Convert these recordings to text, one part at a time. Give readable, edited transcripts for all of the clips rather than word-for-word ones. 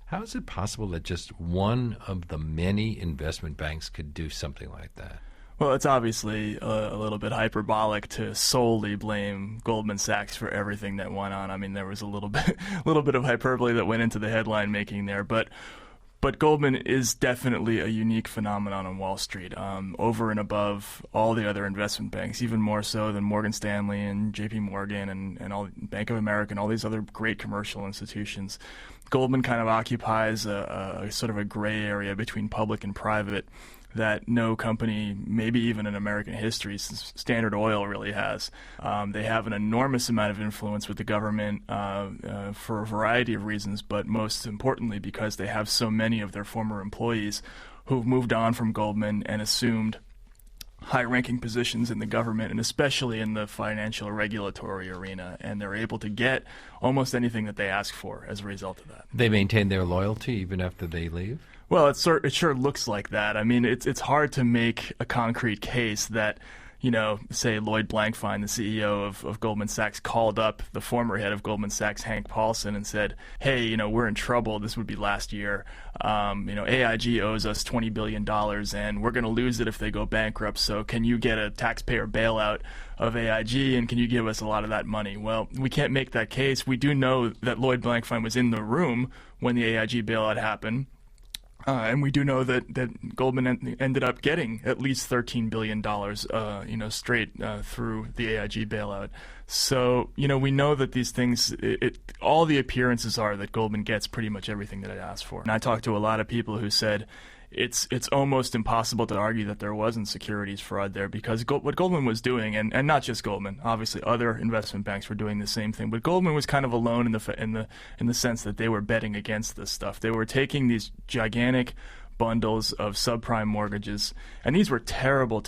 How is it possible that just one of the many investment banks could do something like that? Well, it's obviously a little bit hyperbolic to solely blame Goldman Sachs for everything that went on. I mean, there was a little bit of hyperbole that went into the headline making there, but Goldman is definitely a unique phenomenon on Wall Street, over and above all the other investment banks, even more so than Morgan Stanley and J.P. Morgan and all Bank of America and all these other great commercial institutions. Goldman kind of occupies a sort of a gray area between public and private that no company, maybe even in American history, Standard Oil really has. They have an enormous amount of influence with the government for a variety of reasons, but most importantly because they have so many of their former employees who've moved on from Goldman and assumed high-ranking positions in the government, and especially in the financial regulatory arena, and they're able to get almost anything that they ask for as a result of that. They maintain their loyalty even after they leave? Well, it sure looks like that. I mean, it's hard to make a concrete case that, say Lloyd Blankfein, the CEO of Goldman Sachs, called up the former head of Goldman Sachs, Hank Paulson, and said, hey, we're in trouble. This would be last year. AIG owes us $20 billion, and we're going to lose it if they go bankrupt. So can you get a taxpayer bailout of AIG, and can you give us a lot of that money? Well, we can't make that case. We do know that Lloyd Blankfein was in the room when the AIG bailout happened. And we do know that Goldman ended up getting at least $13 billion, straight through the AIG bailout. So, we know that these things, all the appearances are that Goldman gets pretty much everything that it asked for. And I talked to a lot of people who said it's almost impossible to argue that there wasn't securities fraud there, because what Goldman was doing, and not just Goldman, obviously other investment banks were doing the same thing, but Goldman was kind of alone in the sense that they were betting against this stuff. They were taking these gigantic bundles of subprime mortgages, and these were terrible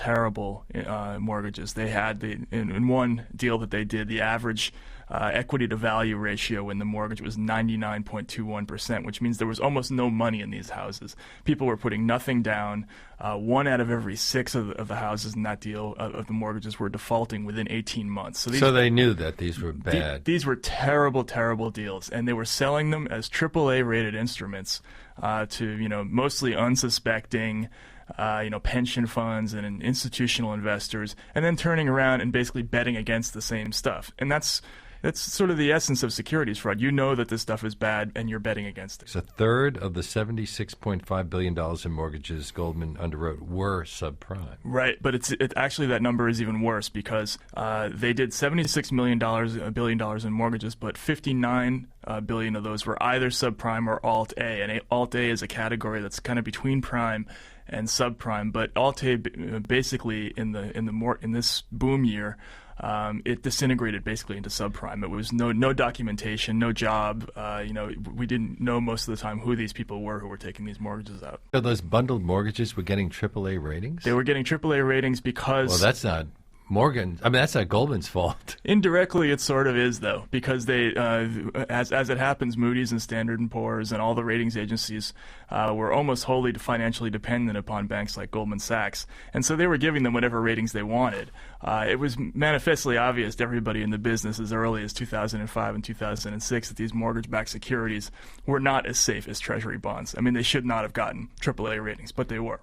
mortgages. They had in one deal that they did, the average equity to value ratio in the mortgage was 99.21%, which means there was almost no money in these houses. People were putting nothing down. 1 out of every 6 of the houses in that deal of the mortgages were defaulting within 18 months. So they knew that these were bad. These were terrible deals, and they were selling them as AAA rated instruments to mostly unsuspecting pension funds and institutional investors, and then turning around and basically betting against the same stuff. And that's sort of the essence of securities fraud. You know that this stuff is bad, and you're betting against it. So a third of the $76.5 billion in mortgages Goldman underwrote were subprime. Right, but it's actually that number is even worse, because they did $76 billion in mortgages, but $59 billion of those were either subprime or Alt-A. And Alt-A is a category that's kind of between prime and subprime, but Alt-A basically in this boom year, it disintegrated basically into subprime. It was no documentation, no job. We didn't know most of the time who these people were who were taking these mortgages out. So those bundled mortgages were getting AAA ratings? They were getting AAA ratings because... Well, that's not that's not Goldman's fault. Indirectly, it sort of is, though, because they, as it happens, Moody's and Standard & Poor's and all the ratings agencies were almost wholly financially dependent upon banks like Goldman Sachs, and so they were giving them whatever ratings they wanted. It was manifestly obvious to everybody in the business as early as 2005 and 2006 that these mortgage-backed securities were not as safe as Treasury bonds. I mean, they should not have gotten AAA ratings, but they were.